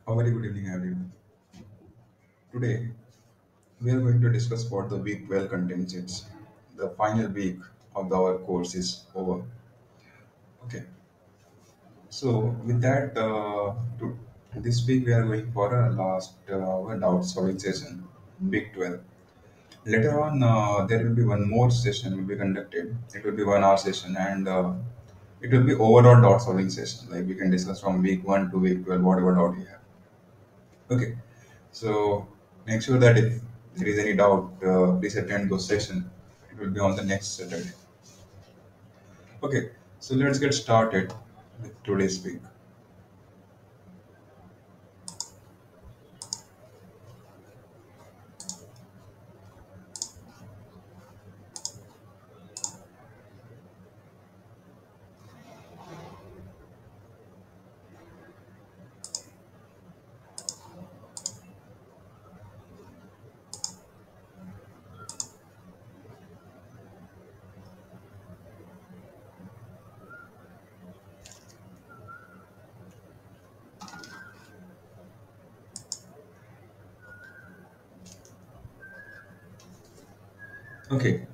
A very good evening, everyone. Today, we are going to discuss what the week 12 contains. It's the final week of our course is over. Okay, so with that, this week we are going for a last our doubt solving session, week 12. Later on, there will be one more session will be conducted. It will be 1 hour session, and it will be overall doubt solving session. Like we can discuss from week 1 to week 12, whatever doubt we have. Okay. So make sure that if there is any doubt, please attend those sessions. It will be on the next Saturday. Okay, so let's get started with today's week. Okay,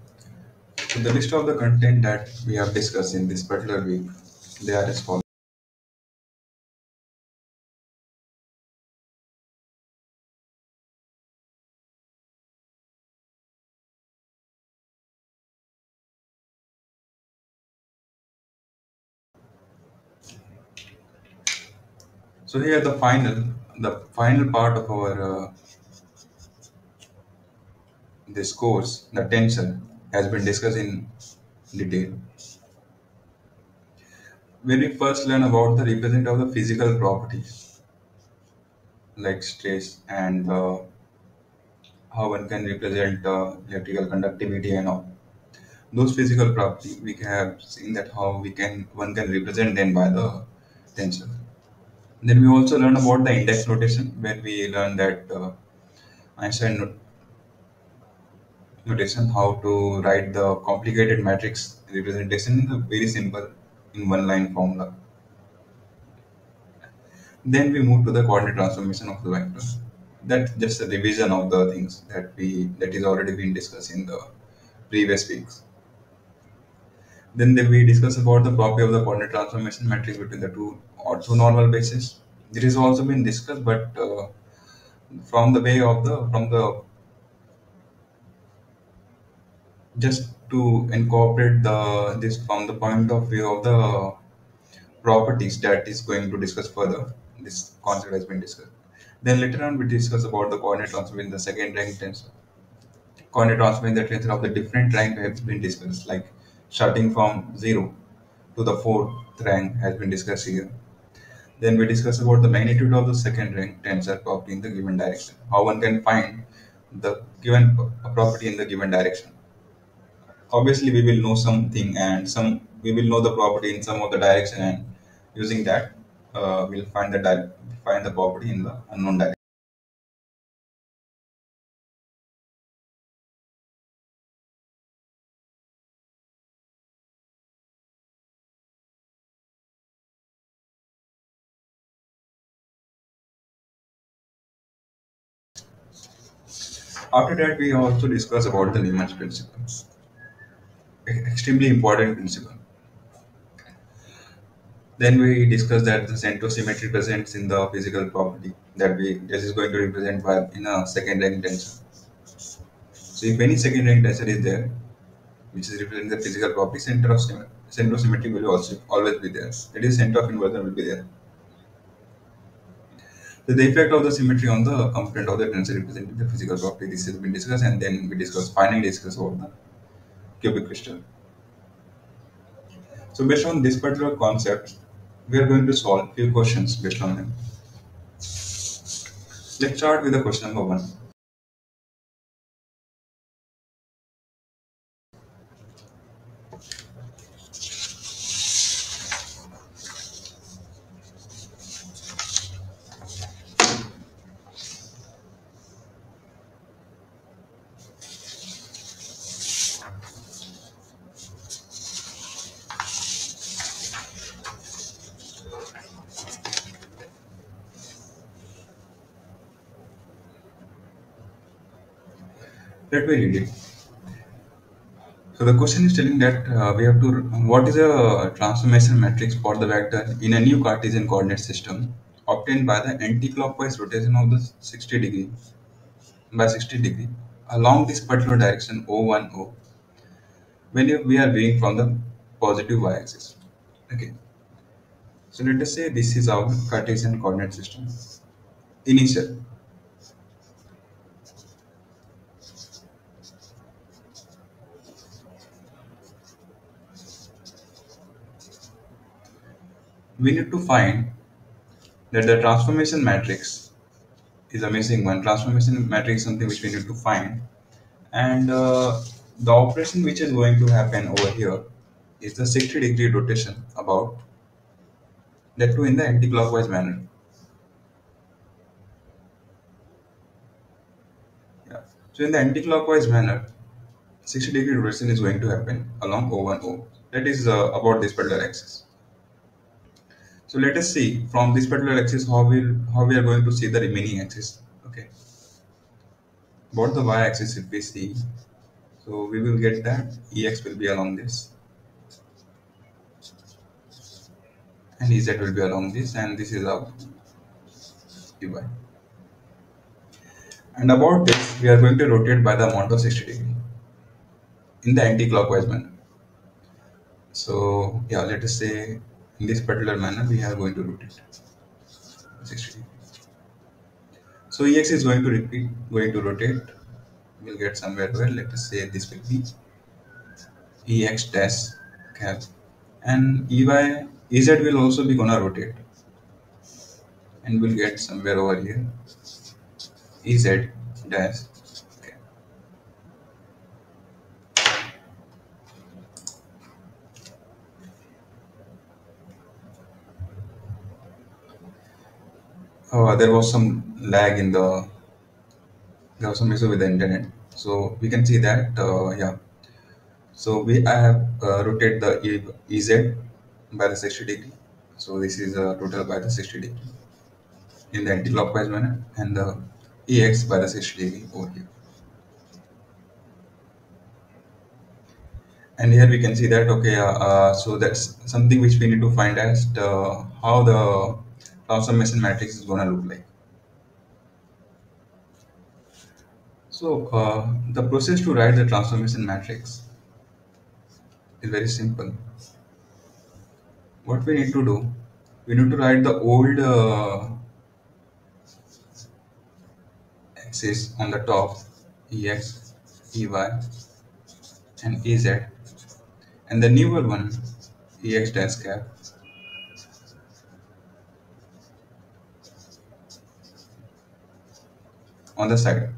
so the list of the content that we have discussed in this particular week, they are as follows. So here the final part of our this course, the tensor, has been discussed in detail. When we first learn about the represent of the physical properties like stress and how one can represent electrical conductivity and all those physical property we have seen that how we can one can represent them by the tensor. Then we also learn about the index notation when we learn that Einstein notation how to write the complicated matrix representation in a very simple in one line formula. Then we move to the coordinate transformation of the vector. That's just a revision of the things that is already been discussed in the previous weeks. We discuss about the property of the coordinate transformation matrix between the two orthonormal bases. It has also been discussed, but from the way of the from the just to incorporate the this from the point of view of the properties that is going to discuss further. This concept has been discussed. Then later on we discuss about the coordinate transform in the second rank tensor. Coordinate transform in the tensor of the different rank has been discussed, like starting from 0 to the fourth rank has been discussed here. Then we discuss about the magnitude of the second rank tensor property in the given direction. How one can find the given property in the given direction. Obviously, we will know something and some we will know the property in some of the direction, and using that, we'll find the property in the unknown direction. After that, we also discuss about the Neumann's principle, extremely important principle. Then we discuss that the center symmetry presents in the physical property that we this is going to represent by in a second rank tensor. So if any second rank tensor is there, which is representing the physical property, center of symmetry will also always be there. That is, center of inversion will be there. So the effect of the symmetry on the component of the tensor representing the physical property. This has been discussed, and then we finally discuss about the cubic crystal. So based on this particular concept, we are going to solve few questions based on them. Let's start with the question number one. Let me read it. So the question is telling that we have to, what is a transformation matrix for the vector in a new Cartesian coordinate system obtained by the anti-clockwise rotation of the 60 degree by 60 degree along this particular direction O1O when we are viewing from the positive y-axis. Okay. So let us say this is our Cartesian coordinate system. Initial. We need to find that the transformation matrix is a missing one. Transformation matrix is something which we need to find, and the operation which is going to happen over here is the 60-degree rotation about, that too in the anti-clockwise manner. Yeah. So in the anti-clockwise manner, 60-degree rotation is going to happen along O1O. That is about this particular axis. So let us see from this particular axis how we are going to see the remaining axis. Okay. About the y-axis, if we see, so we will get that Ex will be along this, and Ez will be along this, and this is our Ey. And about this, we are going to rotate by the amount of 60 degree in the anti-clockwise manner. So yeah, let us say in this particular manner we are going to rotate 60 degree. So Ex is going to repeat, going to rotate. We'll get somewhere where, let us say this will be Ex dash cap, and Ez will also be gonna rotate, and we'll get somewhere over here Ez dash cap. There was some lag in the, there was some issue with the internet, so we can see that yeah. So I have rotate the Ez by the 60 degree. So this is a total by the 60 degree in the anti-clockwise manner, and the Ex by the 60 degree over here. And here we can see that, okay, so that's something which we need to find as how the transformation matrix is going to look like. So the process to write the transformation matrix is very simple. What we need to do, we need to write the old axis on the top, Ex, Ey, and Ez, and the newer one, Ex dash cap, on the side.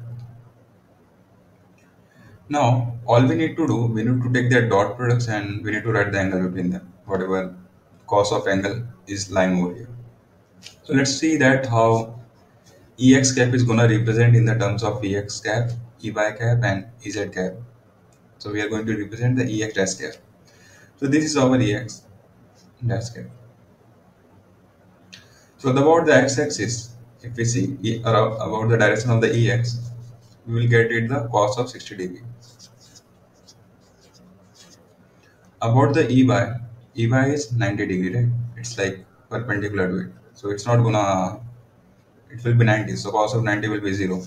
Now, all we need to do, we need to take their dot products and we need to write the angle between them, whatever cos of angle is lying over here. So let's see that how Ex cap is going to represent in the terms of Ex cap, Ey cap, and Ez cap. So we are going to represent the Ex dash cap. So this is our Ex dash cap. So about the x-axis, if we see about the direction of the Ex, we will get it the cos of 60 degree. About the Ey is 90 degree, right? It's like perpendicular to it. So it's not gonna, it will be 90. So cos of 90 will be 0.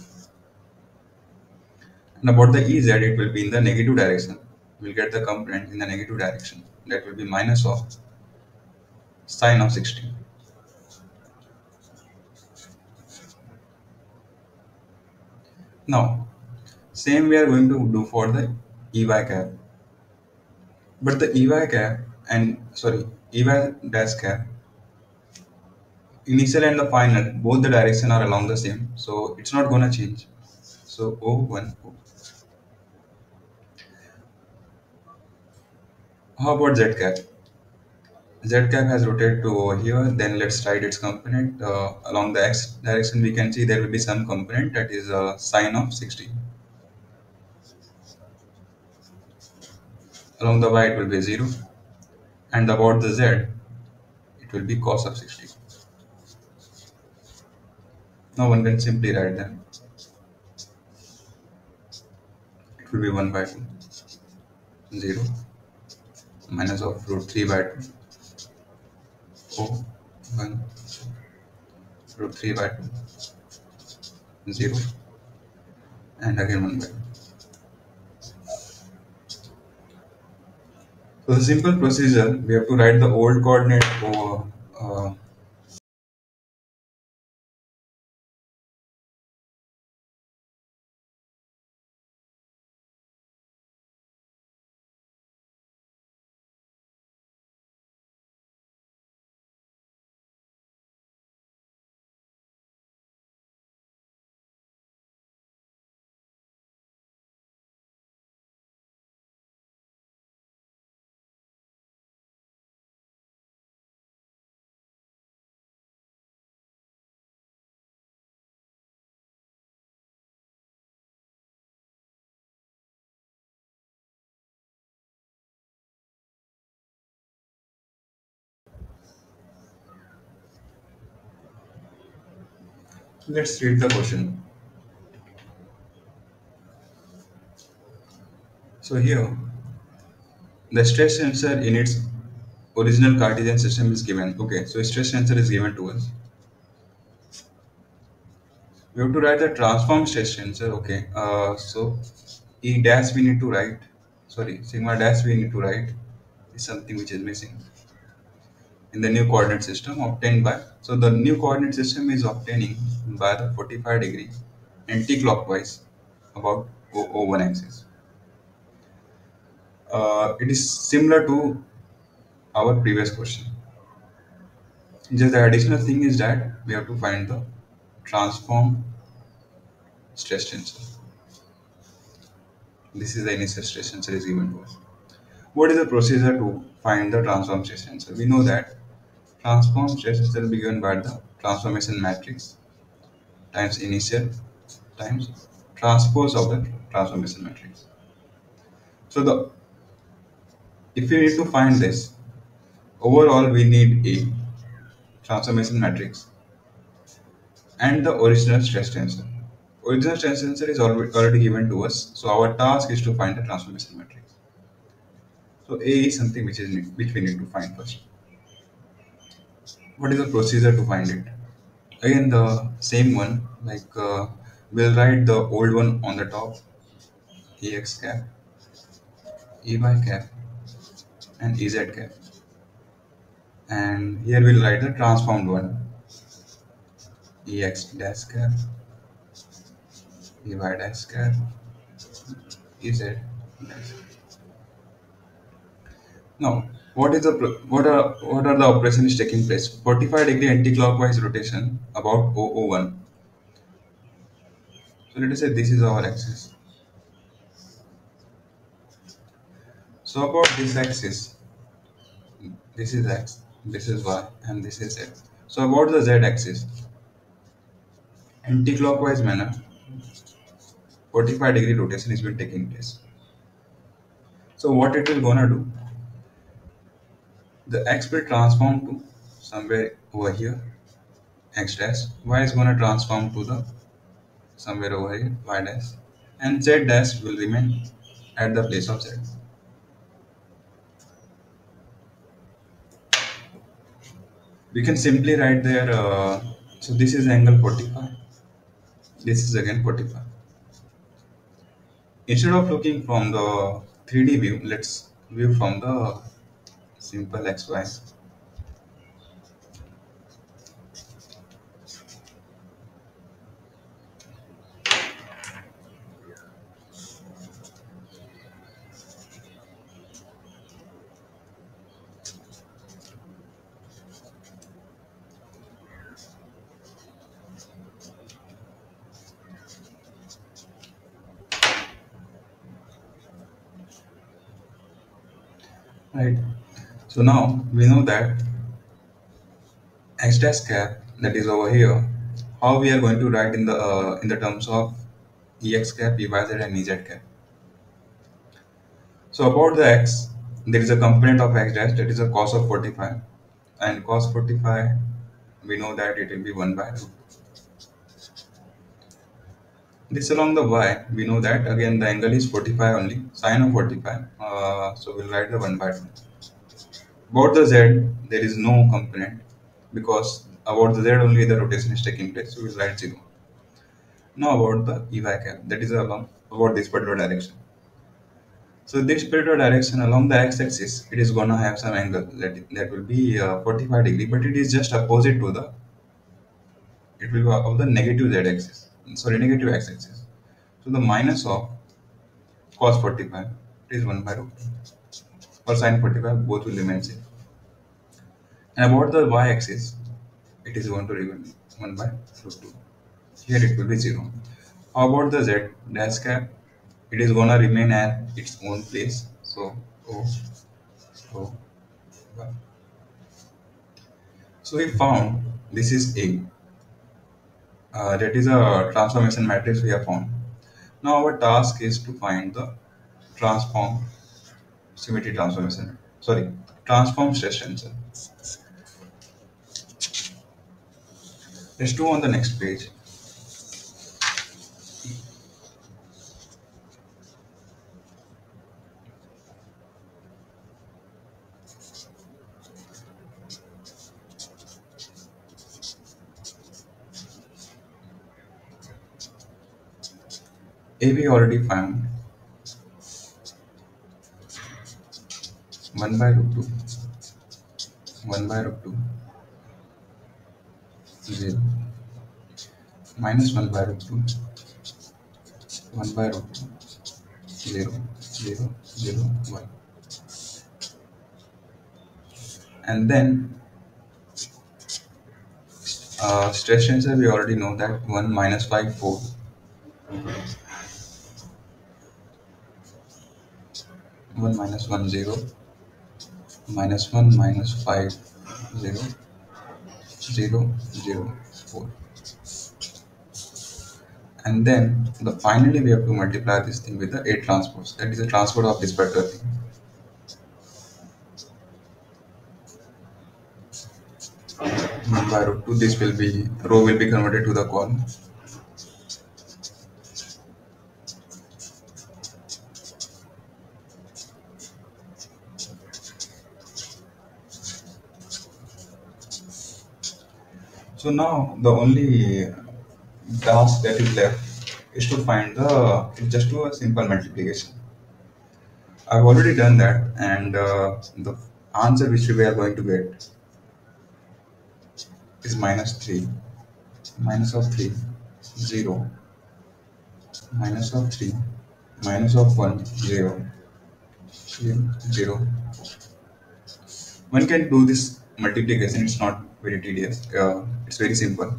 And about the Ez, it will be in the negative direction. We'll get the component in the negative direction. That will be minus of sine of 60. Now, same we are going to do for the Ey cap. But the Ey cap and, sorry, Ey dash cap, initial and the final, both the direction are along the same. So it's not gonna change. So O1, O. How about Z cap? Z cap has rotated to over here. Then let's write its component. Along the x direction, we can see there will be some component that is sine of 60. Along the y, it will be 0. And about the z, it will be cos of 60. Now one can simply write them. It will be 1 by 2, 0, minus of root 3 by 2, O, 1, root 3 by 2, 0, and again 1 by 2. So the simple procedure, we have to write the old coordinate over let's read the question. So here, the stress tensor in its original Cartesian system is given. Okay, so stress tensor is given to us. We have to write the transform stress tensor. Okay, so E dash we need to write. Sorry, sigma dash we need to write is something which is missing in the new coordinate system obtained by. So the new coordinate system is obtaining by the 45-degree anti-clockwise about O1 axis. It is similar to our previous question. Just the additional thing is that we have to find the transform stress tensor. This is the initial stress tensor is given to us. What is the procedure to find the transform stress tensor? We know that transform stress tensor will be given by the transformation matrix times initial times transpose of the transformation matrix. So the if we need to find this, overall we need a transformation matrix and the original stress tensor. Original stress tensor is already given to us, so our task is to find the transformation matrix. So A is something which we need to find first. What is the procedure to find it? Again the same one, like we'll write the old one on the top, Ex cap, Ey cap, and Ez cap. And here we'll write the transformed one, Ex dash cap, Ey dash cap, Ez dash. Now, what are the operations taking place? 45-degree anti-clockwise rotation about O01. So let us say this is our axis. So about this axis, this is X, this is Y, and this is Z. So about the Z axis, anti-clockwise manner, 45-degree rotation is been taking place. So what it will gonna do? The X will transform to somewhere over here, X dash. Y is gonna transform to the somewhere over here, Y dash, and Z dash will remain at the place of Z. We can simply write there, so this is angle 45, this is again 45. Instead of looking from the 3D view, let's view from the simple XY. Right. So now we know that X dash cap, that is over here, how we are going to write in the terms of Ex cap, Ey z, and Ez cap. So about the X, there is a component of X dash, that is a cos of 45, and cos 45 we know that it will be 1 by root. This along the y, we know that again the angle is 45 only, sine of 45. So we'll write the 1 by 2. About the z, there is no component because about the z only the rotation is taking place. So we'll write 0. Now about the ey cap, that is along about this particular direction. So this particular direction along the x-axis, it is gonna have some angle that will be 45 degree, but it is just opposite to the, it will be of the negative z-axis. Sorry, negative x-axis. So the minus of cos 45, it is 1 by root 2. For sin 45, both will remain same. And about the y-axis, it is going to remain 1 by root 2. Here it will be 0. How about the z dash cap? It is gonna remain at its own place. So O, O, Y. So we found this is A. That is a transformation matrix we have found. Now our task is to find the transform symmetry transformation. Sorry, transform stress tensor. Let's do on the next page. A we already found 1 by root 2, 1 by root 2, 0, minus 1 by root 2, 1 by root 2, 0, 0, 0, 1. And then stress tensor we already know that 1 minus 5, 4. 1 minus 1, 0, minus 1 minus 5, 0, 0, 0, 4. And then finally we have to multiply this thing with the A transpose. That is the transpose of this particular thing. By root 2, this will be, row will be converted to the column. So now the only task that is left is to find it's just do a simple multiplication. I've already done that, and the answer which we are going to get is minus 3, minus of 3, 0, minus of 3, minus of 1, 0, 0, 0. One can do this multiplication, it's not very tedious, it's very simple.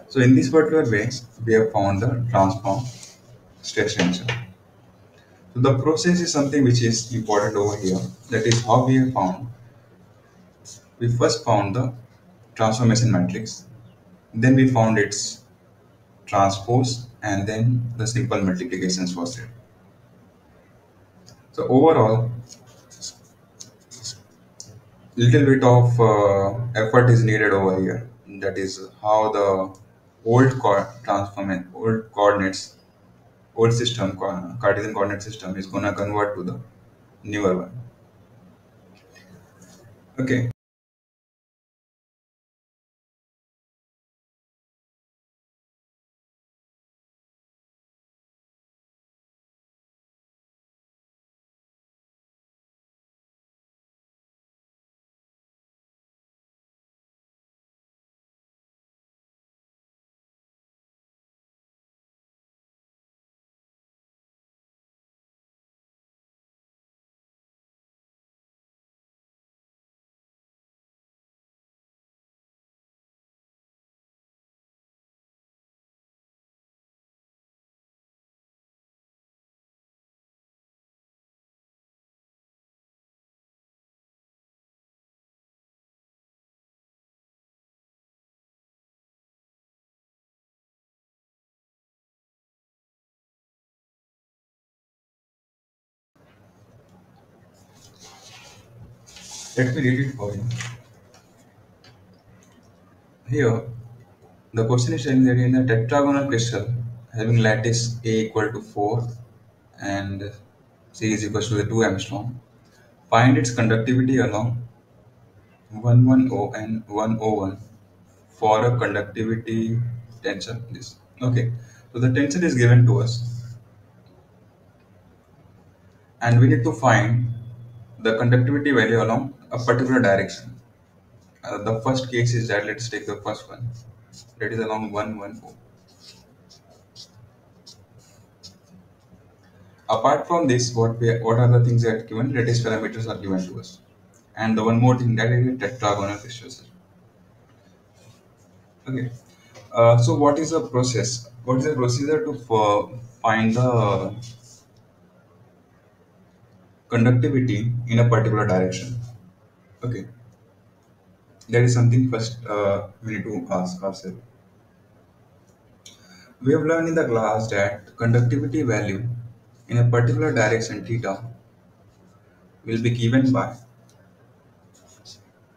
So in this particular way, we have found the transform stress tensor. So the process is something which is important over here. That is how we have found. We first found the transformation matrix, then we found its transpose, and then the simple multiplications was there. So overall, little bit of effort is needed over here. That is how the old coordinates, old system, Cartesian coordinate system is gonna convert to the newer one. Okay. Let me read it for you. Here, the question is telling that in a tetragonal crystal, having lattice A equal to 4 and C is equal to the 2 angstrom. Find its conductivity along 110 and 101 for a conductivity tensor. This okay. So the tensor is given to us, and we need to find the conductivity value along a particular direction. The first case is that let's take the first one, that is along 110. Apart from this, what are the things that are given? Lattice parameters are given to us, and the one more thing that is tetragonal crystals. Okay. So what is the process? What is the procedure to find the conductivity in a particular direction? Okay, that is something first we need to ask ourselves. We have learned in the class that conductivity value in a particular direction theta will be given by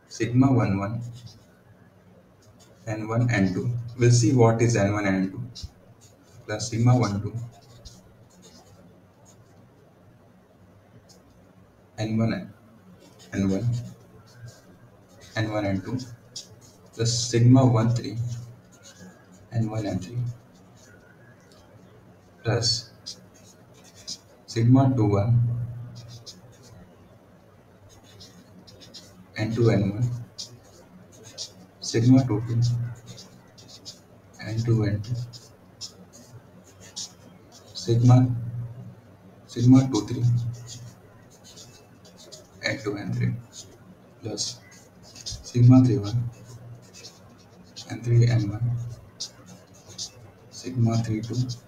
sigma 11 n1 n2. We'll see what is n1 and n2 plus sigma 12 n1 n1 n1 n2 plus sigma 13 n1 n3 plus sigma 21 n2 n1 sigma 22 n2 n2 sigma sigma 23 n2 n3 plus sigma 31 n3 n1 sigma 32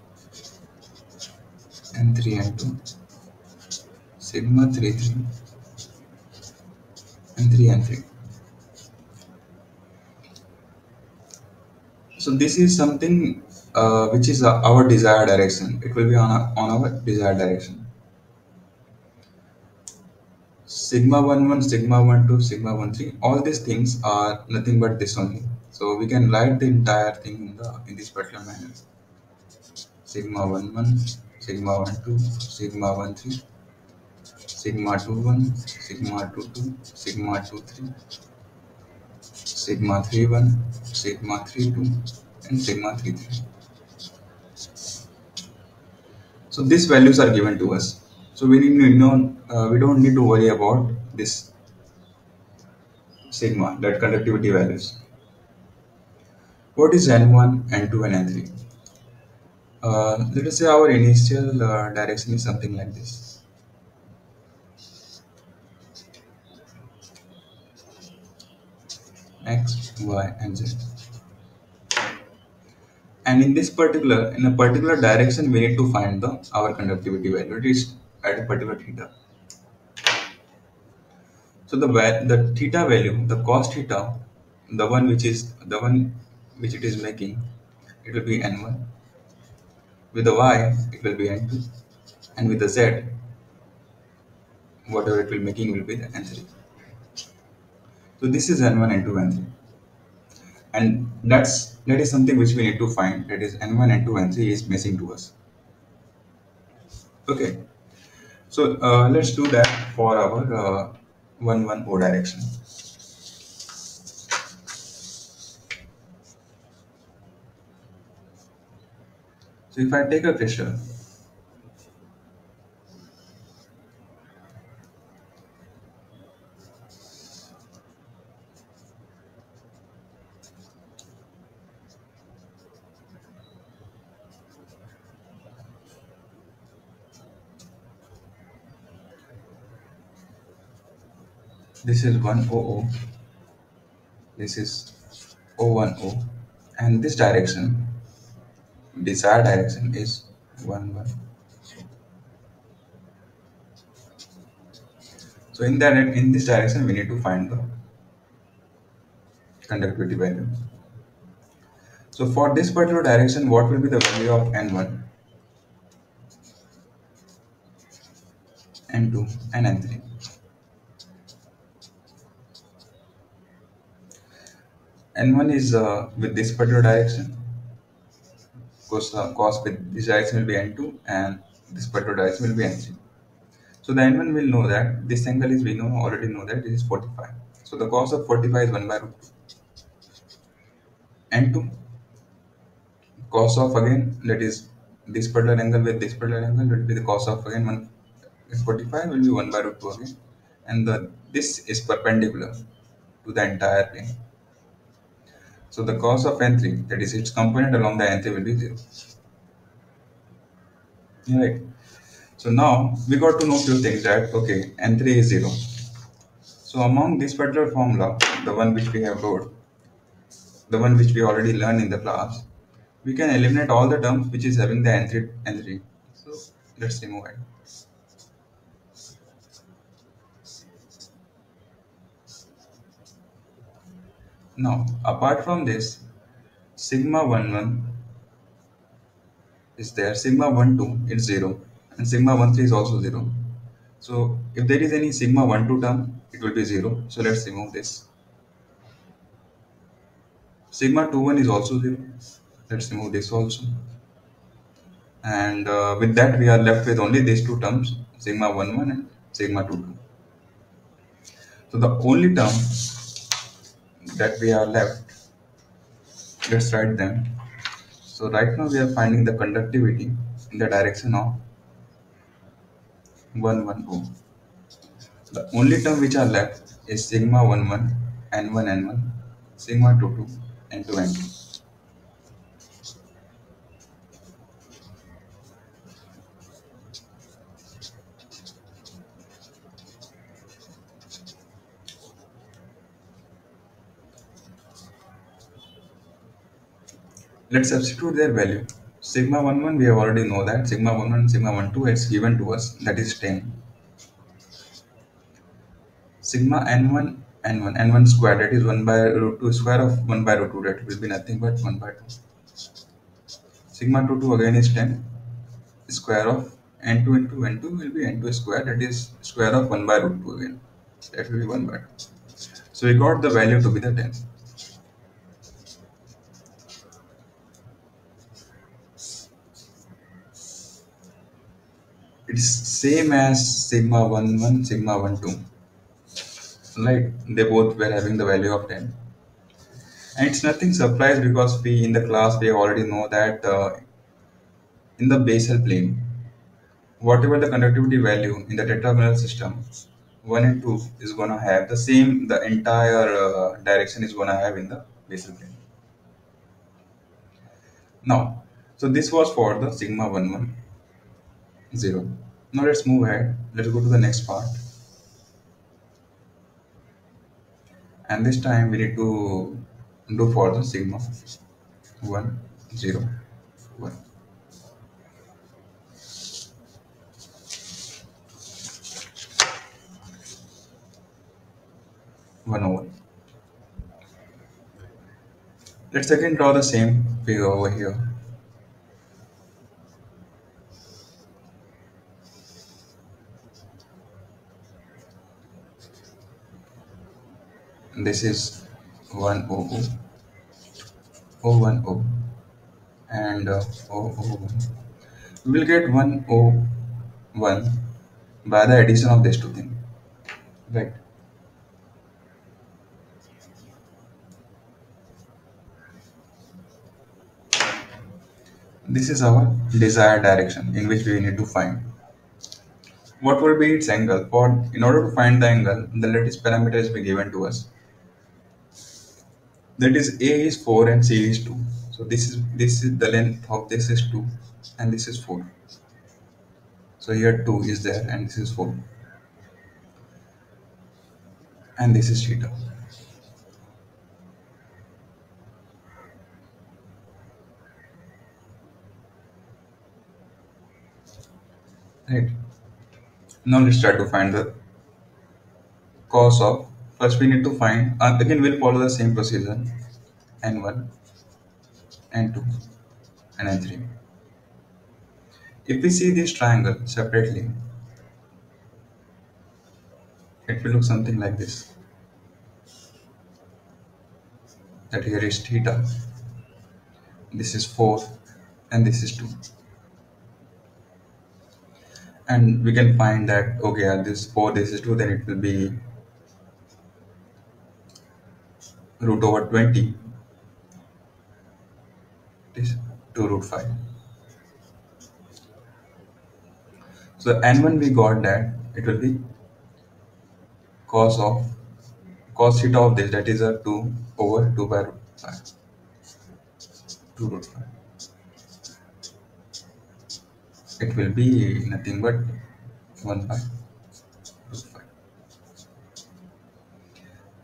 n3 n2 sigma 33 n3 n3. So this is something which is our desired direction. It will be on our desired direction. Sigma 11, sigma 12, sigma 13. All these things are nothing but this only. So we can write the entire thing in this particular manner. Sigma 11, sigma 12, sigma 13, sigma 21, sigma 22, sigma 23, sigma 31, sigma 32, and sigma 33. So these values are given to us. So we need to know, we don't need to worry about this sigma, that conductivity values. What is N1, N2, and N3? Let us say our initial direction is something like this. X, Y, and Z. And in a particular direction, we need to find our conductivity value. It is at a particular theta. So the theta value, the cos theta, the one which it is making, it will be N1. With the Y, it will be N2, and with the Z, whatever it will making will be the N3. So this is N1, N2, N3, and that is something which we need to find. That is N1, N2, N3 is missing to us. Okay, so let's do that for our 110 direction. So if I take a crystal, this is 100, this is 010, and this direction, desired direction is 11. So in this direction, we need to find the conductivity value. So for this particular direction, what will be the value of N1, N2, and N3? N1 is with this particular direction cos with this direction will be n2 and this particular direction will be n3. So the n1 will know that this angle is, we know already know that this is 45. So the cos of 45 is 1 by root 2. N2 cos of, again, that is this particular angle with this particular angle will be the cos of, again, 1 is 45 will be 1 by root 2 again, and this is perpendicular to the entire plane. So the cos of n3, that is its component along the n3, will be 0. Right. So now we got to know few things, that okay, n3 is 0. So among this particular formula, the one which we have wrote, the one which we already learned in the class, we can eliminate all the terms which is having the n3. So let's remove it. Now apart from this, sigma 11 is there, sigma 12 is 0, and sigma 13 is also 0. So if there is any sigma 12 term, it will be 0. So let's remove this. Sigma 21 is also 0. Let's remove this also. And with that, we are left with only these two terms, sigma 11 and sigma 22. So the only term that we are left, let's write them. So right now we are finding the conductivity in the direction of 110. The only term which are left is sigma 11, n1, n1, sigma 22, n2, n2. Let's substitute their value. Sigma 11, we have already know that sigma 11 and sigma 12 is given to us, that is 10. Sigma n1, n1 square, that is 1 by root 2 square of 1 by root 2, that will be nothing but 1 by 2. Sigma 22 again is 10, square of n2 into n2 will be n2 square, that is square of 1 by root 2 again, that will be 1 by 2. So we got the value to be the 10. It's same as sigma 11, sigma 12. Right? They both were having the value of 10. And it's nothing surprise, because we in the class we already know that in the basal plane, whatever the conductivity value in the tetragonal system, 1 and 2 is going to have the same, the entire direction is going to have in the basal plane. Now, so this was for the sigma 11, 0. Now let's move ahead. Let's go to the next part. And this time we need to do for the sigma 1, 0, 1. One over. Let's again draw the same figure over here. This is 1 O O, O1 O, and O O1. We will get 1 O1 by the addition of these two things, right? This is our desired direction in which we need to find. What will be its angle? In order to find the angle, the lattice parameter is given to us. That is, A is 4 and C is 2. So this is the length of this is 2 and this is 4. So here 2 is there and this is 4. And this is theta. Right. Now let's try to find the cos of. First we need to find, again we'll follow the same procedure, n1, n2 and n3. If we see this triangle separately, it will look something like this. That here is theta, this is 4 and this is 2. And we can find that, okay, this 4, this is 2, then it will be root over 20, this 2 root 5. So n1 we got that it will be cos theta of this, that is a 2 over 2 by root 5, 2 root 5. It will be nothing but 1 by root 5.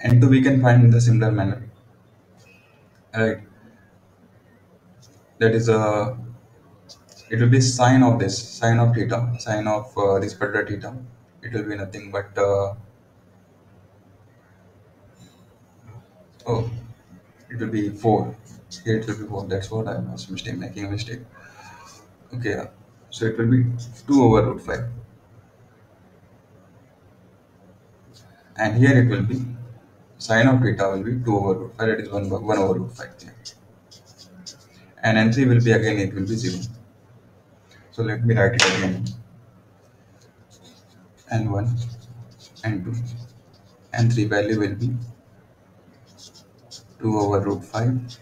And 2 we can find in the similar manner, right? That is it will be sine of this, sine of theta, sine of this particular theta. It will be nothing but oh, it will be 4. Here it will be 4. That's what I was making a mistake. Okay, so it will be 2 over root 5. And here it will be sine of theta will be 2 over root 5, that is 1 over root 5. Yeah. And n3 will be again, it will be 0. So let me write it again. n1, n2, n3 value will be 2 over root 5,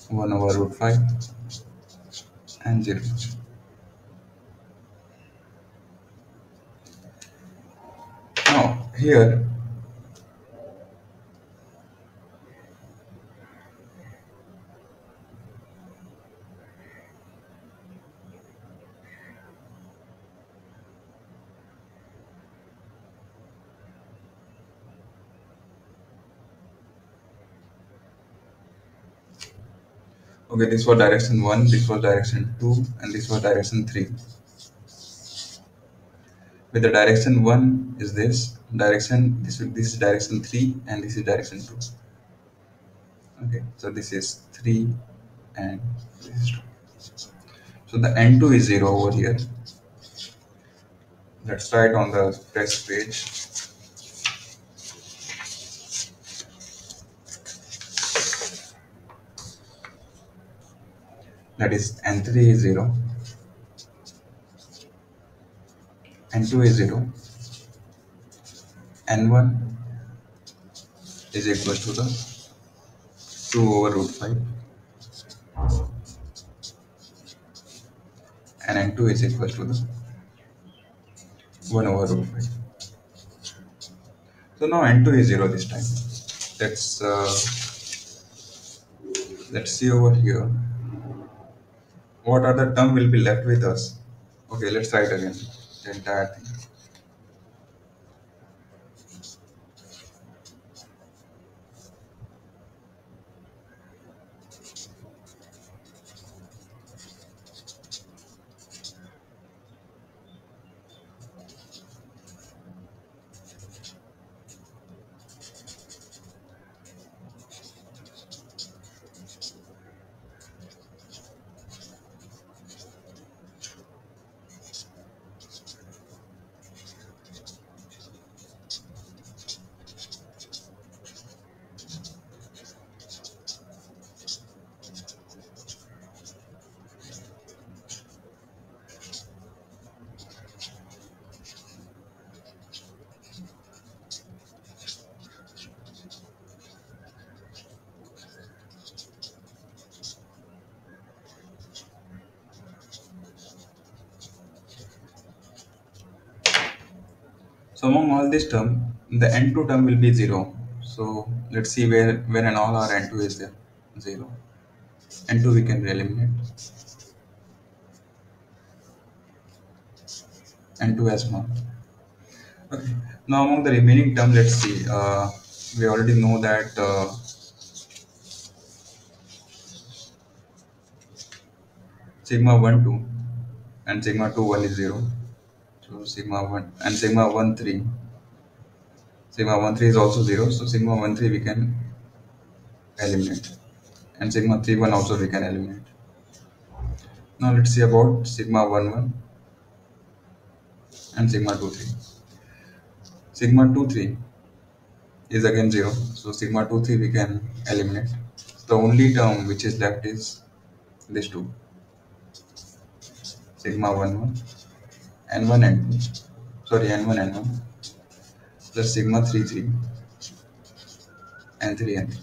1 over root 5, and 0. Now here okay, this was direction 1, this was direction 2, and this was direction 3. With the direction 1 is this direction, this is direction 3, and this is direction 2. Okay, so this is 3 and this is 2. So the n2 is 0 over here. Let's write on the test page. That is n3 is 0, n2 is 0, n1 is equal to the 2 over root 5, and n2 is equal to the 1 over root 5. So now n2 is 0 this time. Let's see over here. What other term will be left with us? Okay, let's write again the entire thing. So among all this term, the n2 term will be 0. So let's see where and all our n2 is there. 0. n2 we can eliminate. n2 as 1. Okay. Now among the remaining term, let's see. We already know that sigma 1 2 and sigma 2 1 is 0. So sigma 1 and sigma 1 3. Sigma 1 3 is also 0. So sigma 1 3 we can eliminate. And sigma 3 1 also we can eliminate. Now let's see about sigma 1 1 and sigma 2 3. Sigma 2 3 is again 0. So sigma 2 3 we can eliminate. The only term which is left is these two, sigma 1 1, n1 n2, sorry n1 n1 plus sigma 3 3, n3 n3.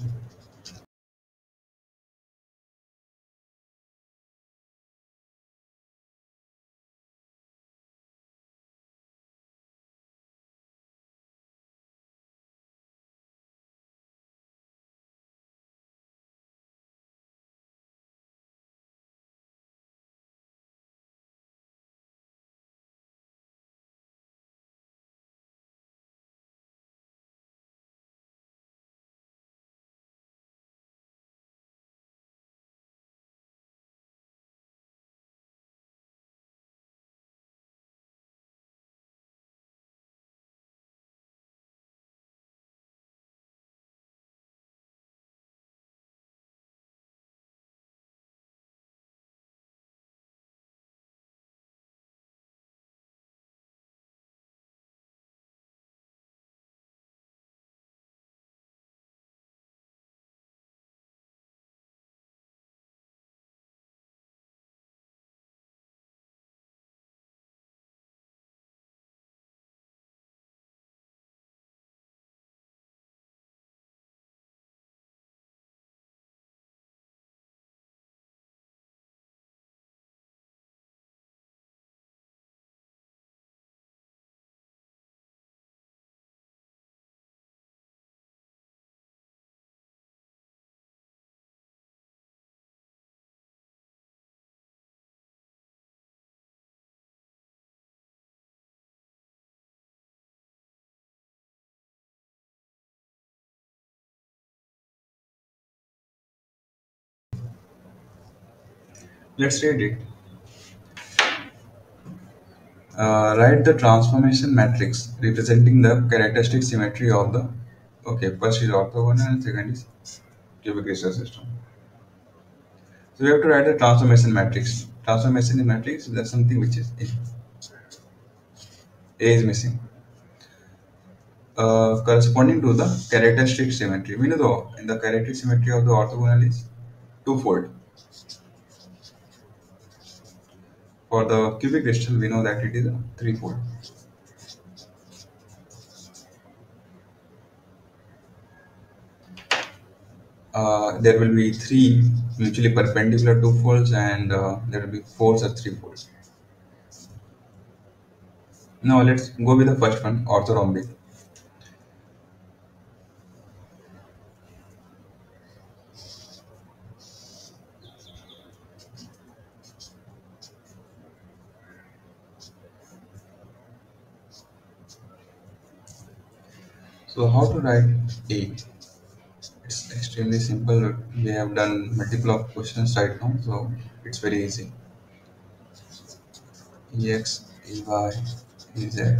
Let's read it. Write the transformation matrix representing the characteristic symmetry of the. Okay, first is orthogonal and second is cubic crystal system. So we have to write the transformation matrix. Transformation in matrix, that's something which is A. A is missing. Corresponding to the characteristic symmetry. We know in the characteristic symmetry of the orthogonal is twofold. For the cubic crystal, we know that it is a threefold. There will be three mutually perpendicular twofolds, and there will be four such threefolds. Now let's go with the first one, orthorhombic. So how to write A? It's extremely simple. We have done multiple of questions right now, so it's very easy. Ex, Ey, Ez, Ex dash,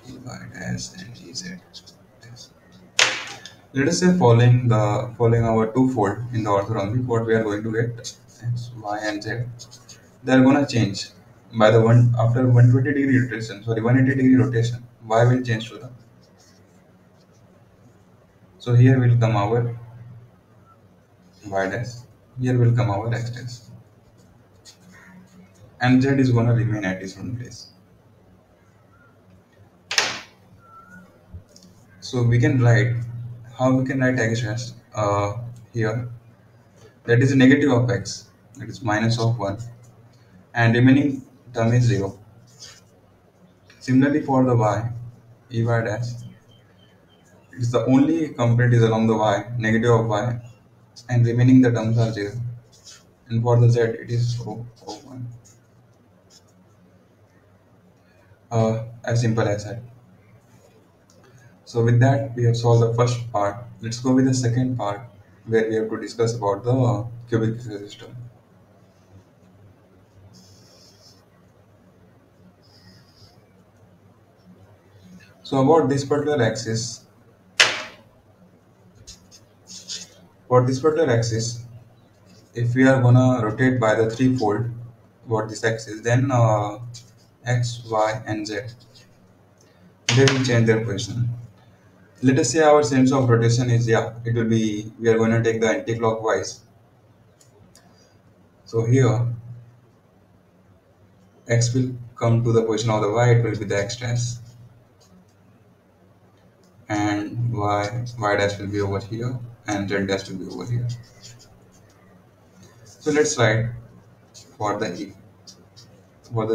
Ey dash, and Ez dash. Let us say following our twofold in the orthorhombic, what we are going to get x, y, and z. They are gonna change by the one after 120-degree rotation. Sorry, 180-degree rotation. Y will change to the. So here will come our y dash. Here will come our x dash, and z is gonna remain at its own place. So we can write how we can write x dash here. That is a negative of x. That is minus of 1, and remaining term is 0. Similarly for the y, Ey dash, it is the only component is along the y, negative of y, and remaining the terms are 0. And for the z, it is O1. As simple as that. So with that, we have solved the first part. Let's go with the second part, where we have to discuss about the cubic system. So about this particular axis, for this particular axis, if we are gonna rotate by the threefold about this axis, then x, y, and z, they will change their position. let us say our sense of rotation is, yeah, it will be, we are going to take the anti-clockwise. So here x will come to the position of the y, it will be the x dash, and y dash will be over here, and z dash will be over here. So let's write for the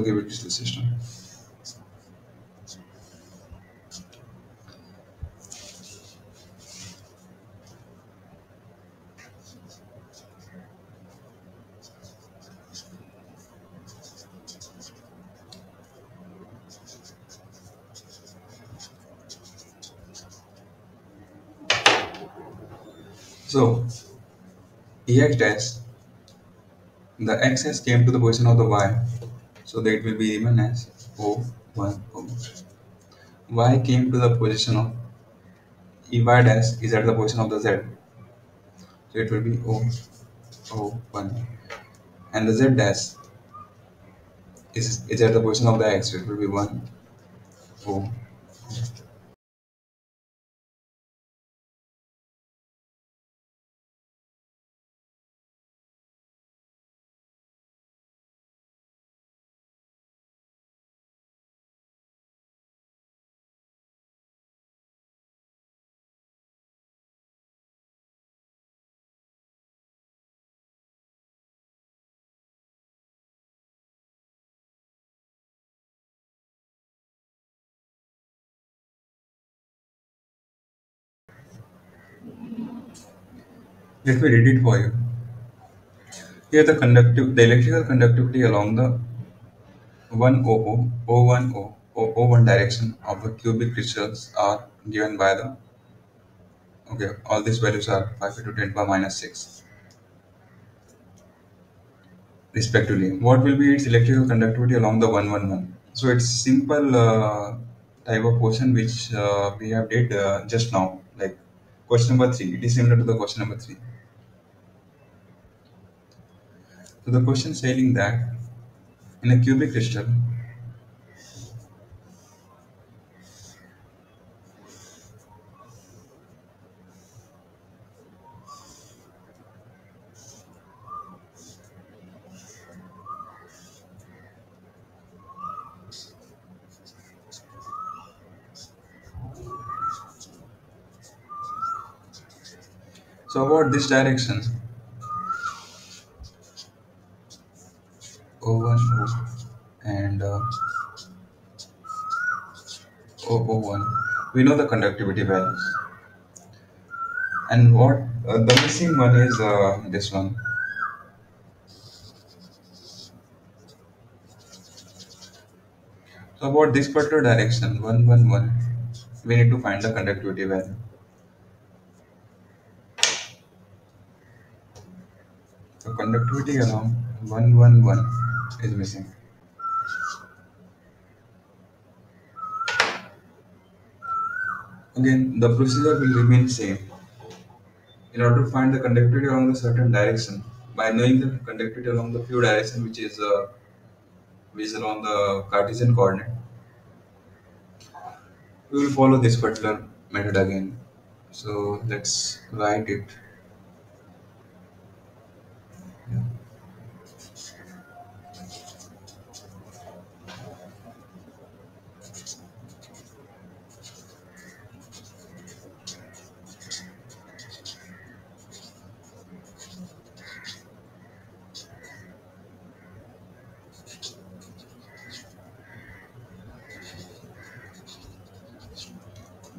given crystal system. So ex dash, the x has came to the position of the y, so that it will be given as O1 O. Y came to the position of Ey dash is at the position of the z, so it will be O1, and the z dash is at the position of the x, so it will be 1 O. Let me read it for you. Here the electrical conductivity along the 100, O10, O1 direction of the cubic crystals are given by the, okay, all these values are 5 to 10 power minus 6 respectively. What will be its electrical conductivity along the 111? So it's simple type of question which we have did just now, like question number 3. It is similar to the question number 3. So the question saying that in a cubic crystal, so about this direction, O1 O and O01, we know the conductivity values. And what the missing one is this one. So about this particular direction, 111, we need to find the conductivity value. So conductivity along 111 is missing. Again, the procedure will remain same. In order to find the conductivity along the certain direction, by knowing the conductivity along the few direction which is along the Cartesian coordinate, we will follow this particular method again. So let's write it. Yeah.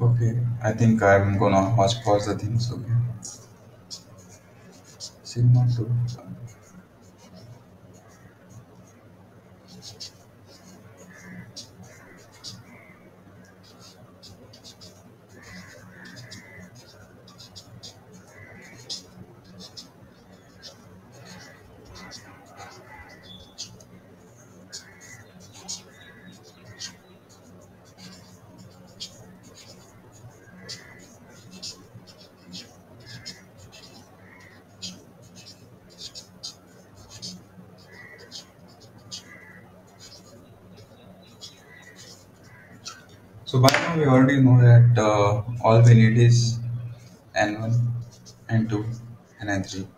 Okay, I think I'm gonna pause the things. Okay, sigma 2. So by now we already know that all we need is n1, n2, and n3.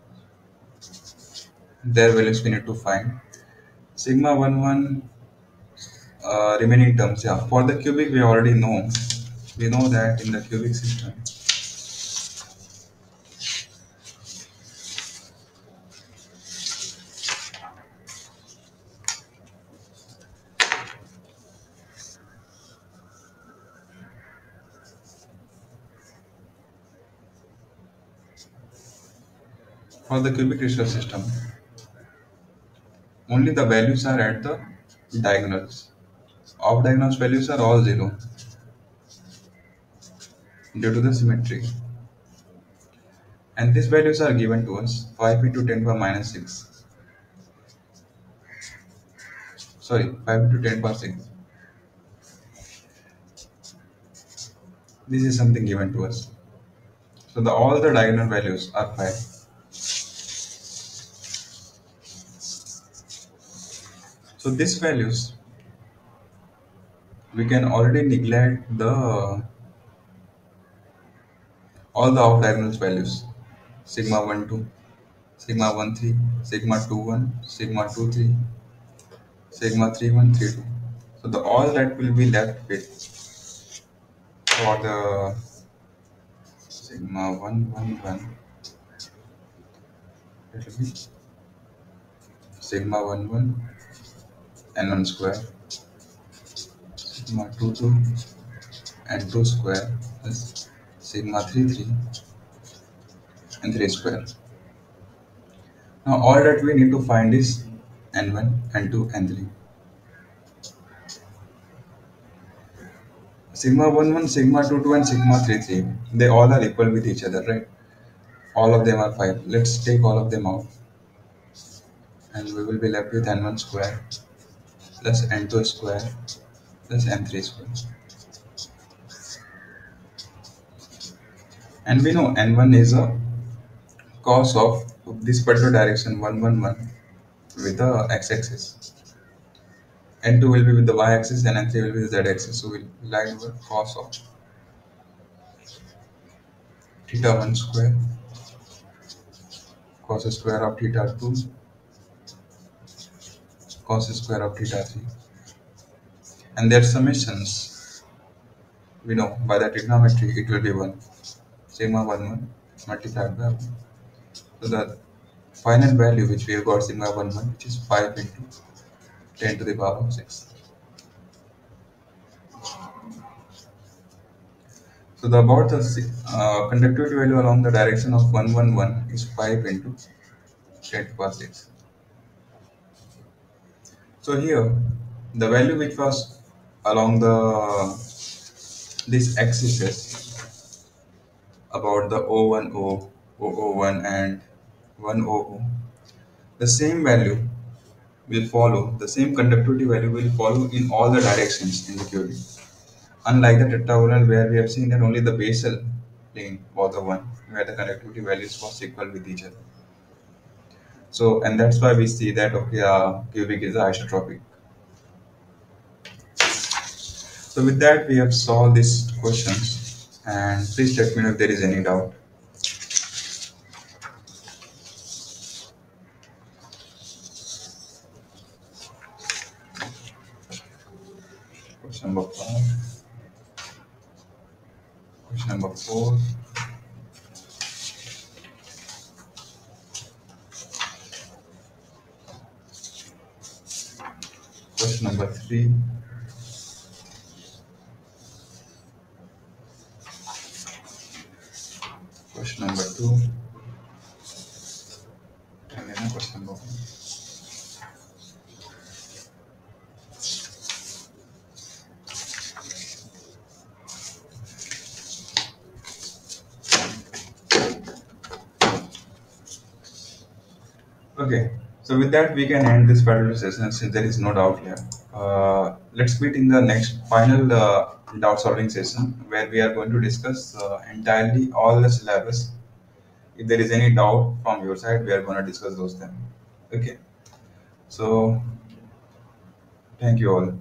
Their values we need to find. Sigma 1 1 remaining terms. Yeah, for the cubic we already know. We know that in the cubic system, for the cubic crystal system, only the values are at the diagonals. Off diagonals values are all zero due to the symmetry. And these values are given to us 5 into 10 power minus 6. Sorry, 5 into 10 power 6. This is something given to us. So all the diagonal values are 5. So these values, we can already neglect the all the off diagonals values. Sigma 1 2, sigma 1 3, sigma 2 1, sigma 2 3, sigma 3 1 3 2. So all that will be left with for the sigma 1 1 1, it will be sigma 1 1 n1 square, sigma 2 2 n2 square plus sigma 3 3 n3 square. Now all that we need to find is n1, n2, n3. Sigma 1 1, sigma 2 2, and sigma 3 3. They all are equal with each other, right? All of them are 5. Let's take all of them out. And we will be left with n1 square plus n2 square plus n3 square. And we know n1 is a cos of this particular direction 1 1 1 with the x-axis. N2 will be with the y-axis and N3 will be with the z-axis. So we'll line over cos of theta 1 square, cos square of theta 2, cos square of theta 3. And their summations, we know by the trigonometry it will be 1. Sigma 1 1 multiplied by 1. So the final value which we have got sigma 1 1, which is 5 into 10 to the power of 6. So the about the conductivity value along the direction of 1 1 1 is 5 into 10 to the power 6. So here the value which was along the this axis is about the O1 O, O1 and 1 O. The same value will follow, the same conductivity value will follow in all the directions in the cubic. Unlike the tetragonal where we have seen that only the basal plane was the one where the conductivity values was equal with each other. So and that's why we see that cubic is isotropic. So with that we have solved these questions, and please let me know if there is any doubt. Question number 5, question number 4, question number 3, question number 2, and then question number 1. Okay, so with that we can end this particular session since there is no doubt here. Let's meet in the next final doubt solving session where we are going to discuss entirely all the syllabus. If there is any doubt from your side, we are going to discuss those then. Okay, so thank you all.